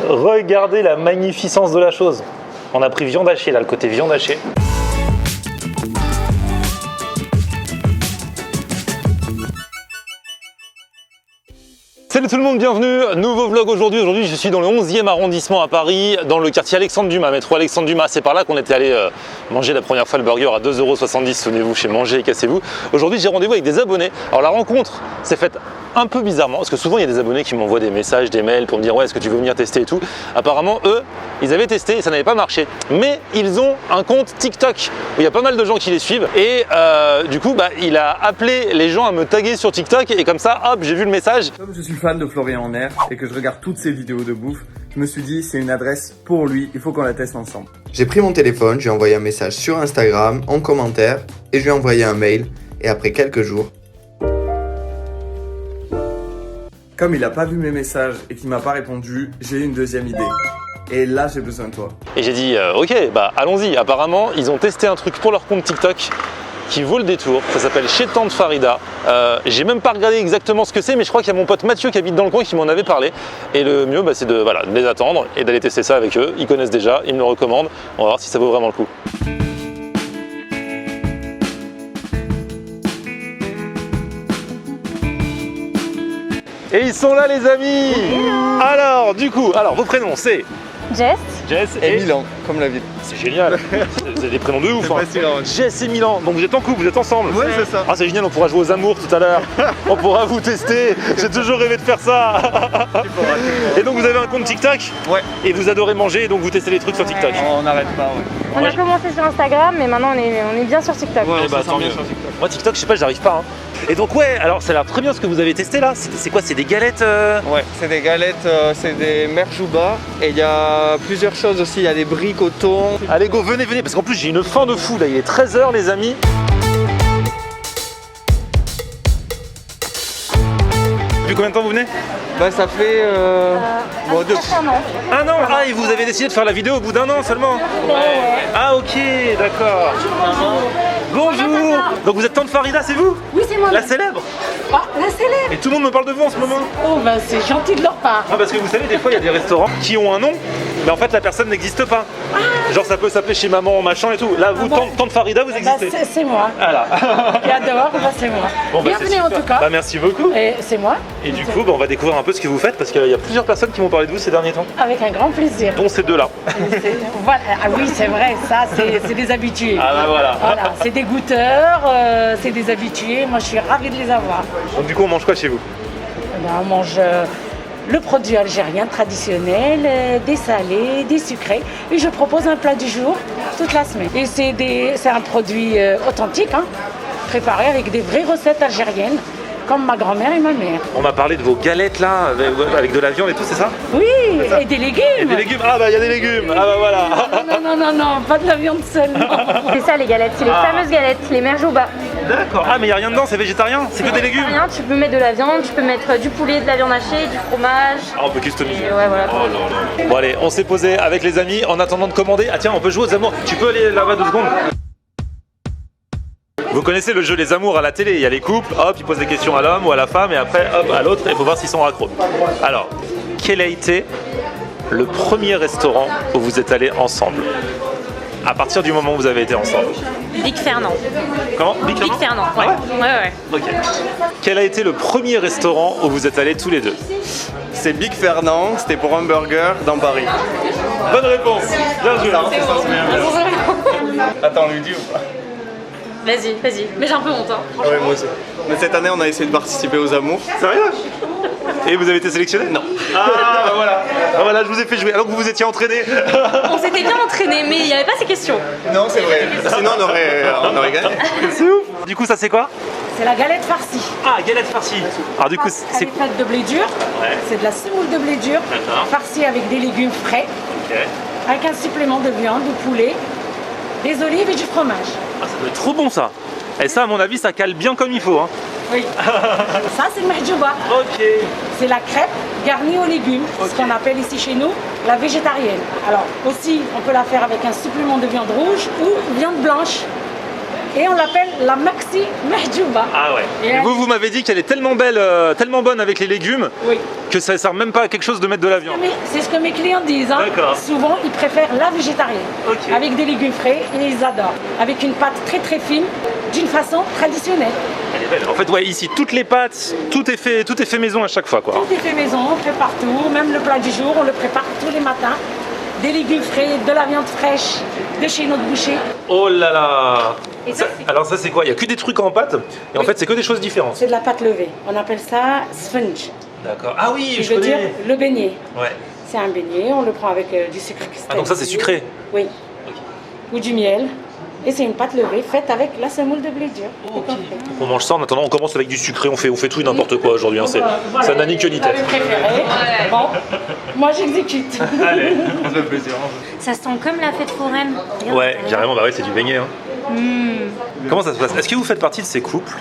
Regardez la magnificence de la chose. On a pris viande hachée là, le côté viande hachée. Salut tout le monde, bienvenue, nouveau vlog aujourd'hui. Aujourd'hui je suis dans le 11e arrondissement à Paris, dans le quartier Alexandre Dumas, métro Alexandre Dumas. C'est par là qu'on était allé manger la première fois le burger à 2,70 €, souvenez-vous, chez Manger et Cassez-vous. Aujourd'hui j'ai rendez-vous avec des abonnés. Alors la rencontre s'est faite un peu bizarrement, parce que souvent il y a des abonnés qui m'envoient des messages, des mails pour me dire ouais, est-ce que tu veux venir tester et tout. Apparemment eux, ils avaient testé et ça n'avait pas marché. Mais ils ont un compte TikTok où il y a pas mal de gens qui les suivent et du coup il a appelé les gens à me taguer sur TikTok et comme ça hop, j'ai vu le message. Comme je suis fan de Florian en Air et que je regarde toutes ses vidéos de bouffe, je me suis dit c'est une adresse pour lui, il faut qu'on la teste ensemble. J'ai pris mon téléphone, j'ai envoyé un message sur Instagram en commentaire et je lui ai envoyé un mail et après quelques jours, comme il a pas vu mes messages et qu'il m'a pas répondu, j'ai une deuxième idée. Et là j'ai besoin de toi. Et j'ai dit ok, allons-y. Apparemment ils ont testé un truc pour leur compte TikTok qui vaut le détour, ça s'appelle Chez Tante Farida. J'ai même pas regardé exactement ce que c'est, mais je crois qu'il y a mon pote Mathieu qui habite dans le coin qui m'en avait parlé. Et le mieux c'est de les attendre et d'aller tester ça avec eux. Ils connaissent déjà, ils me le recommandent. On va voir si ça vaut vraiment le coup. Et ils sont là les amis. Alors du coup, vos prénoms c'est Jess et Milan, comme la ville. C'est génial. Vous avez des prénoms de ouf. Hein. Jess et Milan. Donc vous êtes en couple, vous êtes ensemble. Ouais, c'est ça. Ah c'est génial, on pourra jouer aux amours tout à l'heure. On pourra vous tester. J'ai toujours rêvé de faire ça. Et donc vous avez un compte TikTok. Ouais. Et vous adorez manger, donc vous testez les trucs sur TikTok. On n'arrête pas, ouais. On a commencé sur Instagram, mais maintenant on est bien sur TikTok. Ouais, Eh bah, on se sent tant bien mieux. sur TikTok. Moi TikTok, je sais pas, j'arrive pas. Hein. Et donc ouais, alors ça a l'air très bien ce que vous avez testé là. C'est quoi? C'est des galettes Ouais, c'est des galettes, c'est des merjouba et il y a plusieurs choses aussi, il y a des briques au thon. Allez go, venez, parce qu'en plus j'ai une faim de fou là, il est 13 h les amis. Depuis combien de temps vous venez? Bah ça fait Un an. Ah, et vous avez décidé de faire la vidéo au bout d'un an seulement? Ah ok, d'accord. Bonjour. Donc vous êtes Tante Farida, c'est vous? Oui, c'est moi. La célèbre? Ah, la célèbre. Et tout le monde me parle de vous en ce moment? Oh, bah c'est gentil de leur part. Ah, parce que vous savez, des fois il y a des restaurants qui ont un nom, mais en fait la personne n'existe pas. Genre ça peut s'appeler chez maman, machin et tout. Là, vous, Tante Farida, vous existez? C'est moi. Voilà. J'adore, c'est moi. Bon, c'est Bienvenue en super. tout cas. Merci beaucoup. Et c'est moi. Et du coup, on va découvrir un peu ce que vous faites parce qu'il y a plusieurs personnes qui m'ont parlé de vous ces derniers temps, Avec un grand plaisir. dont ces deux-là. Voilà. Ah oui, c'est vrai, ça, c'est des habitués. Ah bah voilà. C'est des goûteurs, c'est des habitués. Moi, je suis ravie de les avoir. Donc du coup, on mange quoi chez vous? On mange le produit algérien traditionnel, des salés, des sucrés. Et je propose un plat du jour toute la semaine. Et c'est un produit authentique, hein, préparé avec des vraies recettes algériennes, comme ma grand-mère et ma mère. On m'a parlé de vos galettes là, avec de la viande et tout, c'est ça? Oui, et des légumes. Et des légumes? Ah bah il y a des légumes. Ah bah voilà. Non, pas de la viande seulement. C'est ça les galettes, c'est les fameuses galettes, les merjouba. D'accord. Ah mais il n'y a rien dedans, c'est végétarien? C'est que des légumes? Rien, tu peux mettre de la viande, tu peux mettre du poulet, de la viande hachée, du fromage. Ah, on peut customiser. Et ouais, voilà. Oh là là. Bon allez, on s'est posé avec les amis en attendant de commander. Ah tiens, on peut jouer aux amours. Tu peux aller là-bas 2 secondes? Vous connaissez le jeu Les Amours à la télé, il y a les couples, hop, ils posent des questions à l'homme ou à la femme et après, hop, à l'autre, il faut voir s'ils sont raccros. Alors, quel a été le premier restaurant où vous êtes allés ensemble? À partir du moment où vous avez été ensemble. Big Fernand. Comment? Big Fernand, ouais. Ouais. Ok. Quel a été le premier restaurant où vous êtes allés tous les deux? C'est Big Fernand, c'était pour un burger dans Paris. Bonne réponse. Bien joué. Attends, on lui dit ou pas? Vas-y. Mais j'ai un peu honte, hein. Ouais, moi aussi. Mais cette année on a essayé de participer aux amours. Sérieux? Et vous avez été sélectionné? Non. Ah bah voilà. Ah, voilà, je vous ai fait jouer alors que vous vous étiez entraîné. On s'était bien entraînés, mais il n'y avait pas ces questions. Non, c'est vrai. Sinon on aurait gagné. C'est ouf. Du coup, ça c'est quoi? C'est la galette farcie. Ah, galette farcie. Alors du coup, Elle c'est est faite de blé dur. Ouais. C'est de la semoule de blé dur, D'accord. farcie avec des légumes frais, Ok. avec un supplément de viande, de poulet, des olives et du fromage. Ah, ça doit être trop bon ça. Et ça, à mon avis, ça cale bien comme il faut. Hein. Oui. Ça, c'est le mahjouba. Ok. C'est la crêpe garnie aux légumes, ce qu'on appelle ici chez nous la végétarienne. Alors aussi, on peut la faire avec un supplément de viande rouge ou viande blanche. Et on l'appelle la Maxi Mahjouba. Ah ouais. Et Et vous m'avez dit qu'elle est tellement belle, tellement bonne avec les légumes, Oui. que ça sert même pas à quelque chose de mettre de la viande. Mais c'est ce que mes clients disent. Hein. D'accord. Souvent, ils préfèrent la végétarienne. Ok. Avec des légumes frais et ils adorent. Avec une pâte très très fine, d'une façon traditionnelle. Elle est belle. En fait, ouais, ici, toutes les pâtes, tout est fait maison à chaque fois, quoi. Tout est fait maison, on fait partout. Même le plat du jour, on le prépare tous les matins. Des légumes frais, de la viande fraîche, de chez notre boucher. Oh là là. Et ça, c'est- Alors ça, c'est quoi? Il y a que des trucs en pâte, et en Oui. fait, c'est que des choses différentes. C'est de la pâte levée. On appelle ça sponge. D'accord. Ah oui, Qui je veut dire connais. le beignet. Ouais. C'est un beignet, on le prend avec du sucre cristallisé. Ah, donc ça, c'est sucré. Oui. Ou du miel. Et c'est une pâte levée faite avec la semoule de blé dur. Tout compris. On mange ça, en attendant, on commence avec du sucré, on fait tout et n'importe quoi aujourd'hui. Hein. Voilà. Ça n'a ni queue ni Vous avez tête. préféré. Bon, moi j'exécute. Allez. Ça sent comme la fête foraine. Regarde, Ouais, t'as carrément, bah ouais, c'est du beignet. Hein. Comment ça se passe? Est-ce que vous faites partie de ces couples,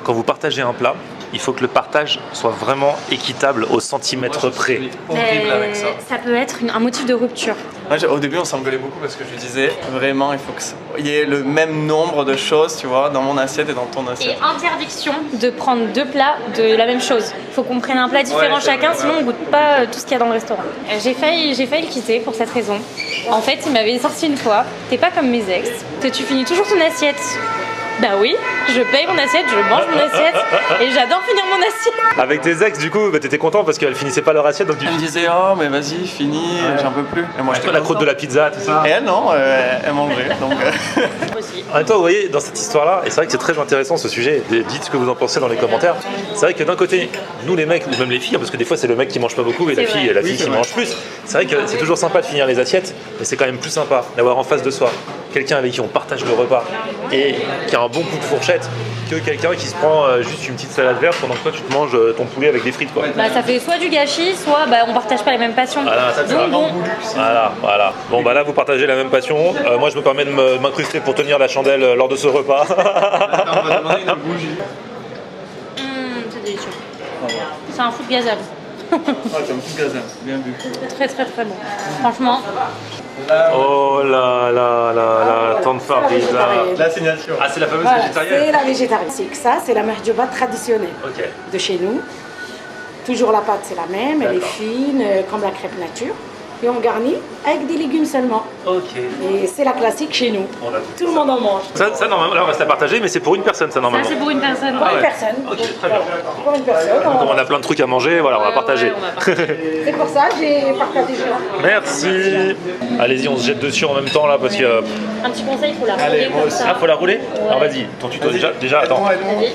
quand vous partagez un plat, il faut que le partage soit vraiment équitable au centimètre près? Horrible avec ça. Ça peut être un motif de rupture. Moi, au début, on s'engueulait beaucoup parce que je lui disais vraiment, il faut qu'il y ait le même nombre de choses, tu vois, dans mon assiette et dans ton Et assiette. interdiction de prendre deux plats de la même chose. Il faut qu'on prenne un plat différent Ouais, c'est chacun, vrai, sinon on goûte pas tout ce qu'il y a dans le restaurant. J'ai failli le quitter pour cette raison. En fait, il m'avait sorti une fois, t'es pas comme mes ex, que tu finis toujours ton assiette. Bah oui, je paye mon assiette, je mange mon assiette et j'adore finir mon assiette. Avec tes ex, du coup, bah, t'étais content parce qu'elles finissaient pas leur assiette, donc tu Elle me disait, oh, mais vas-y, finis, j'en peux plus. Et moi, j'étais la croûte content. de la pizza, tout ça. Et elle, non, elle mangeait. Donc, En même temps, vous voyez, dans cette histoire-là, et c'est vrai que c'est très intéressant ce sujet, dites ce que vous en pensez dans les commentaires. C'est vrai que d'un côté, nous les mecs, ou même les filles, hein, parce que des fois c'est le mec qui mange pas beaucoup et la C'est fille, vrai. la fille qui mange plus. C'est vrai que c'est toujours sympa de finir les assiettes, mais c'est quand même plus sympa d'avoir en face de soi quelqu'un avec qui on partage le repas et qui a un bon coup de fourchette que quelqu'un qui se prend juste une petite salade verte pendant que toi tu te manges ton poulet avec des frites, quoi. Bah ça fait soit du gâchis, soit bah, on partage pas les mêmes passions. Voilà, ça, c'est Donc vraiment bon, Voilà. Bon, bah là, vous partagez la même passion. Moi, je me permets de m'incruster pour tenir la chandelle lors de ce repas. on va demander une bougie. c'est délicieux. C'est un food gazelle. Ah, t'as un petit gazin, bien vu. Très très très bon. Franchement, Oh là là là là, tante Farida. La signature. Ah, c'est la fameuse Voilà, végétarienne. c'est la végétarienne. C'est que ça, c'est la mahjouba traditionnelle Ok. de chez nous. Toujours la pâte, c'est la même, elle est D'accord. fine, comme la crêpe nature. Et on garnit avec des légumes seulement. Ok. Et c'est la classique chez nous. On a Tout le monde en mange. Ça, normalement, là, on va se la partager, mais c'est pour une personne, ça, ça normalement. c'est pour une personne. Pour une ouais. personne. Ok, très bien. Pour une personne. Comme on a plein de trucs à manger, voilà, on va Ouais, partager. ouais, on va partager. C'est pour ça que j'ai partagé ça. Merci. Allez-y, on se jette dessus en même temps, là, parce que... Un petit conseil, il faut la Allez, rouler moi comme aussi. ça. Ah, faut la rouler. Alors, vas-y, ton tuto, déjà, attends. Vas-y.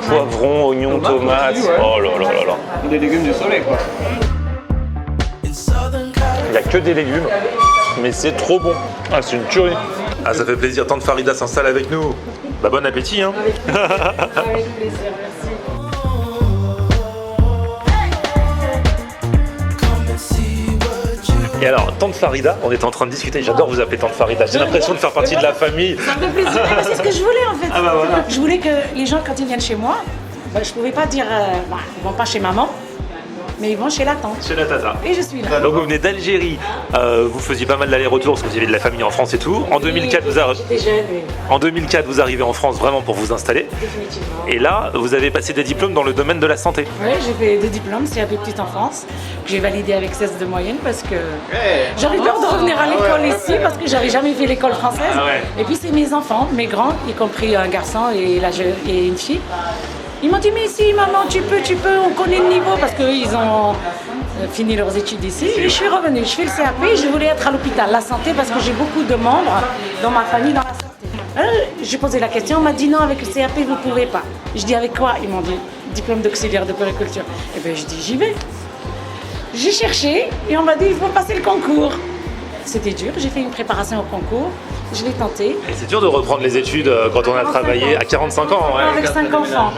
Poivron, oignon, tomate. ouais. Oh là là là là. Des légumes du soleil, quoi. Il n'y a que des légumes, mais c'est trop bon. Ah, c'est une tuerie. Ah, ça fait plaisir. Tante Farida s'installe avec nous. Bah, bon appétit, hein. Avec plaisir, merci. Et alors, Tante Farida, on était en train de discuter. J'adore vous appeler Tante Farida. J'ai l'impression de faire partie de la famille. Ça me fait plaisir. Ah, c'est ce que je voulais en fait. Ah bah voilà. Je voulais que les gens, quand ils viennent chez moi, bah, je pouvais pas dire, ils vont pas chez maman, mais ils vont chez la tante. Chez la tata. Et je suis là. Donc vous venez d'Algérie, vous faisiez pas mal d'allers-retours parce que vous aviez de la famille en France et tout. En 2004, J'étais jeune, oui, en 2004, vous arrivez en France vraiment pour vous installer. définitivement. Et là, vous avez passé des diplômes dans le domaine de la santé. Oui, j'ai fait des diplômes, c'est CAP petite enfance, que j'ai validé avec 16 de moyenne parce que j'avais peur de revenir à l'école ici parce que j'avais jamais fait l'école française. Ah ouais. Et puis c'est mes enfants, mes grands, y compris un garçon et une fille. Ils m'ont dit mais si maman tu peux, on connaît le niveau parce qu'eux ils ont fini leurs études ici. Et je suis revenue, je fais le CAP et je voulais être à l'hôpital, la santé parce que j'ai beaucoup de membres dans ma famille dans la santé. J'ai posé la question, on m'a dit non avec le CAP vous pouvez pas. Je dis avec quoi? Ils m'ont dit diplôme d'auxiliaire de puériculture. Et bien je dis j'y vais. J'ai cherché et on m'a dit il faut passer le concours. C'était dur, j'ai fait une préparation au concours, je l'ai tenté. Et c'est dur de reprendre les études quand on a 45 travaillé ans. à 45 ans. Ouais. Avec 5 enfants.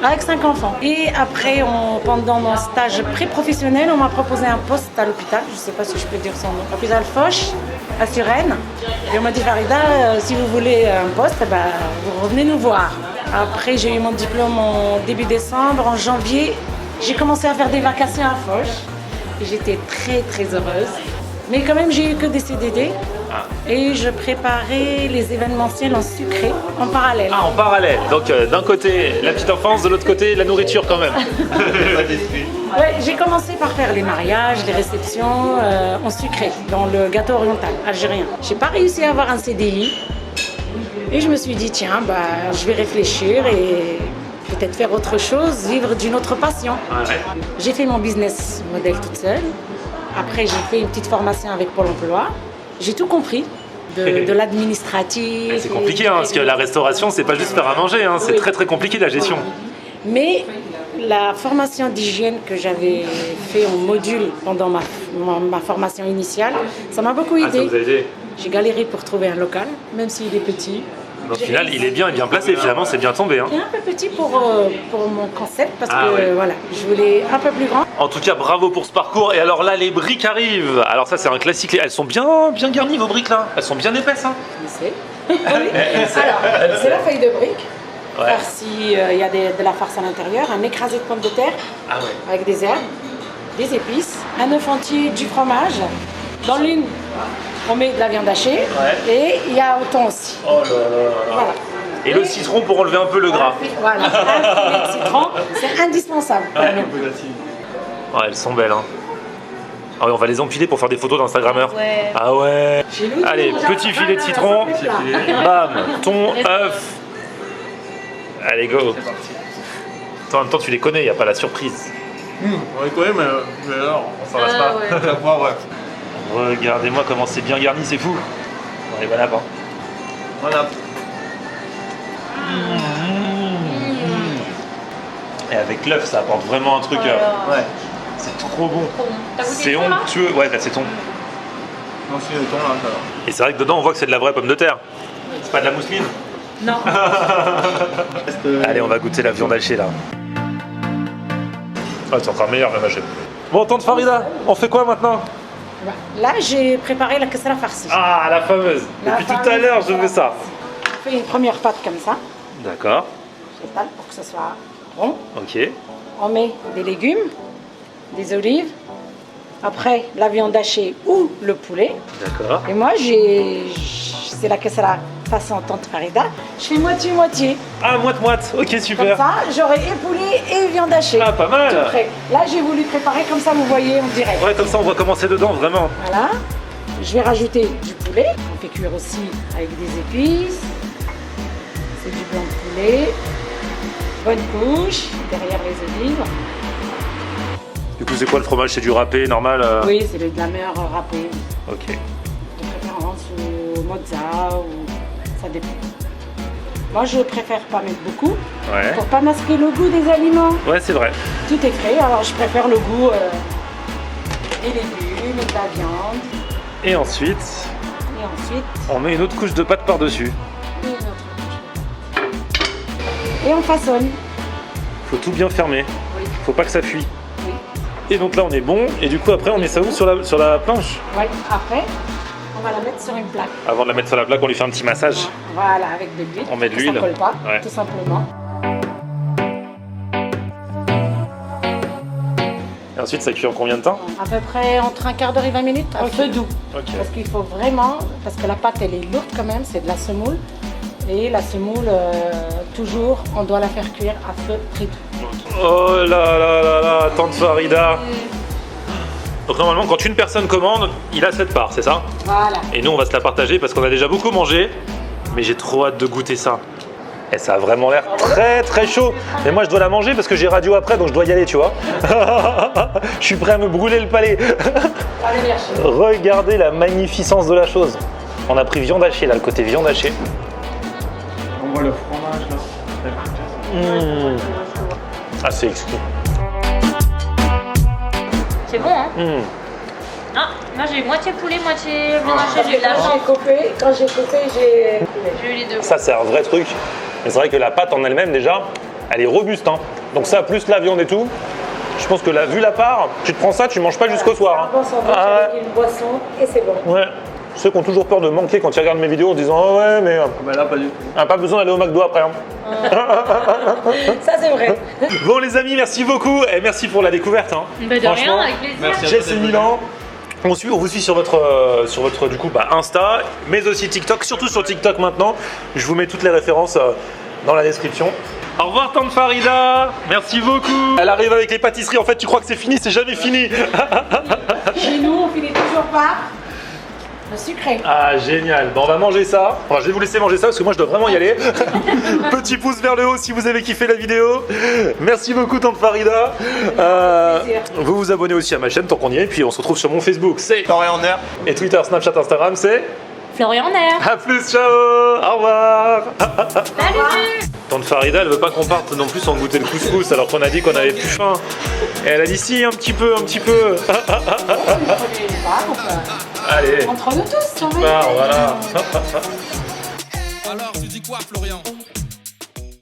Avec 5 enfants. Et après, pendant mon stage pré-professionnel, on m'a proposé un poste à l'hôpital. Je ne sais pas si je peux dire son nom. L'hôpital Foch, à Suresnes. Et on m'a dit, Farida, si vous voulez un poste, vous revenez nous voir. Après, j'ai eu mon diplôme en début décembre. En janvier, j'ai commencé à faire des vacations à Foch. Et j'étais très très heureuse. Mais quand même, j'ai eu que des CDD. Et je préparais les événementiels en sucré en parallèle. Ah, en parallèle. Donc d'un côté la petite enfance, de l'autre côté la nourriture quand même. Ouais, j'ai commencé par faire les mariages, les réceptions en sucré, dans le gâteau oriental algérien. J'ai pas réussi à avoir un CDI. Et je me suis dit, tiens, je vais réfléchir et peut-être faire autre chose, vivre d'une autre passion. Ouais. J'ai fait mon business model toute seule. Après, j'ai fait une petite formation avec Pôle emploi. J'ai tout compris, de l'administratif. C'est compliqué, hein, parce que la restauration, c'est pas juste faire à manger, hein, c'est Oui. très très compliqué la gestion. Mais la formation d'hygiène que j'avais fait en module pendant ma formation initiale, ça m'a beaucoup Ah, ça aidé. vous a aidé. J'ai galéré pour trouver un local, même s'il est petit. Au final, il est bien placé, finalement, c'est bien tombé. Hein. Il est un peu petit pour mon concept parce Ah que ouais. voilà, je voulais un peu plus grand. En tout cas, bravo pour ce parcours. Et alors là, les briques arrivent. Alors ça, c'est un classique. Elles sont bien garnies, vos briques là. Elles sont bien épaisses. Hein. Je sais. Alors, c'est la feuille de brique. Ouais. Farci, il y a de la farce à l'intérieur, un écrasé de pommes de terre Ah ouais. avec des herbes, des épices, un œuf entier, du fromage. Dans l'une, on met de la viande hachée et il y a au thon aussi. Oh là là là. Voilà. Et le citron pour enlever un peu le gras. Voilà, un filet de citron, c'est indispensable. Oh, elles sont belles. Hein. Ah ouais, on va les empiler pour faire des photos d'Instagrammeurs. Ouais. Ah ouais. Chez nous, Allez, tout le monde petit a filet de un citron. simple plat. Bam, thon, œuf. Allez, go. En même temps, tu les connais, il n'y a pas la surprise. On les connaît, mais alors, On s'en lasse pas. Ouais. ça va, ouais. Regardez-moi comment c'est bien garni, c'est fou. On est bon là-bas. Voilà. Et avec l'œuf, ça apporte vraiment un truc. Ouais. C'est trop bon. T'as goûté C'est le thon, là onctueux. Ouais, là, c'est thon. Non, si, le thon, là, ça va. Et c'est vrai que dedans, on voit que c'est de la vraie pomme de terre. C'est pas de la mousseline. Non. Allez, on va goûter la viande hachée là. Ah, c'est encore meilleur, même hachée. Bon, tante Farida, on fait quoi maintenant? Là, j'ai préparé la kassara farcie. Ah, la fameuse. La Depuis tout à fameuse l'heure, je kassara veux ça. Je fais une première pâte comme ça, D'accord. j'étale pour que ce soit rond. Ok. On met des légumes, des olives, après la viande hachée ou le poulet. D'accord. Et moi, c'est la kassara façon tante Farida. Je fais moitié-moitié. Ah, moite-moite. Ok, Comme super. ça, j'aurai et poulet et viande hachée. Ah, pas mal. Tout prêt. Là, j'ai voulu préparer comme ça, vous voyez, en direct. Ouais, comme ça, on va commencer dedans, vraiment. Voilà. Je vais rajouter du poulet. On fait cuire aussi avec des épices. C'est du blanc de poulet. Bonne couche. Derrière les olives. Du coup, c'est quoi le fromage? C'est du râpé, normal Oui, c'est de la mer râpée. Ok. De préférence au mozza ou ça dépend. Moi, je préfère pas mettre beaucoup Ouais. pour pas masquer le goût des aliments. Ouais, c'est vrai. Tout est frais, alors je préfère le goût des légumes, de la viande. Et ensuite, Et ensuite, on met une autre couche de pâte par-dessus. une autre couche. Et on façonne. Faut tout bien fermer. Oui. Faut pas que ça fuit. Oui. Et donc là, on est bon. Et du coup, après, on met ça où? Sur la planche? Ouais. Après, on va la mettre sur une plaque. Avant de la mettre sur la plaque, on lui fait un petit massage. Voilà, avec de l'huile. On met de pour que l'huile. Ça colle pas, Ouais. tout simplement. Et ensuite, ça cuit en combien de temps? À peu près entre un quart d'heure et 20 minutes, à Ok. feu doux. Ok. Parce qu'il faut vraiment, parce que la pâte elle est lourde quand même, c'est de la semoule. Et la semoule, toujours, on doit la faire cuire à feu très doux. Oh là là là là, tante Farida. Donc normalement, quand une personne commande, il a cette part, c'est ça? Voilà. Et nous, on va se la partager parce qu'on a déjà beaucoup mangé. Mais j'ai trop hâte de goûter ça. Et ça a vraiment l'air très très chaud. Mais moi, je dois la manger parce que j'ai radio après, donc je dois y aller, tu vois. Je suis prêt à me brûler le palais. Allez, merci. Regardez la magnificence de la chose. On a pris viande hachée, là, le côté viande hachée. On voit le fromage, là. Ah, c'est exquis. C'est bon, hein Mmh. Ah, moi j'ai moitié poulet, moitié viande hachée, j'ai eu de la Quand chance. j'ai coupé, j'ai... J'ai eu les deux. Ça, c'est un vrai truc. Mais c'est vrai que la pâte en elle-même, déjà, elle est robuste. Hein. Donc ça, plus la viande et tout, je pense que vu la part, tu te prends ça, tu manges pas jusqu'au soir. Un bon sandwich Ah avec une boisson et c'est bon. ouais. Ceux qui ont toujours peur de manquer quand ils regardent mes vidéos en disant oh ouais mais Bah là, pas du tout. pas besoin d'aller au McDo après. Hein. Ça, c'est vrai. Bon les amis, merci beaucoup et merci pour la découverte. Hein. Bah, de Franchement, rien, avec plaisir. merci. Jess et Milan. On vous suit sur votre du coup Insta, mais aussi TikTok, surtout sur TikTok maintenant. Je vous mets toutes les références dans la description. Au revoir tante Farida, merci beaucoup. Elle arrive avec les pâtisseries, en fait tu crois que c'est fini, c'est jamais fini. Chez nous, on finit toujours pas le sucré. Ah génial, bon on va manger ça. Enfin, je vais vous laisser manger ça parce que moi je dois vraiment y aller. Petit pouce vers le haut si vous avez kiffé la vidéo. Merci beaucoup tante Farida. Vous vous abonnez aussi à ma chaîne tant qu'on y est, puis on se retrouve sur mon Facebook, c'est Florian Air. et Twitter, Snapchat, Instagram, c'est Florian Air. à plus, ciao, au revoir. Salut. Tante Farida, elle veut pas qu'on parte non plus sans goûter le couscous alors qu'on a dit qu'on avait plus faim. Et elle a dit si, un petit peu. Allez, Entre nous tous, on va voilà. Alors tu dis quoi Florian?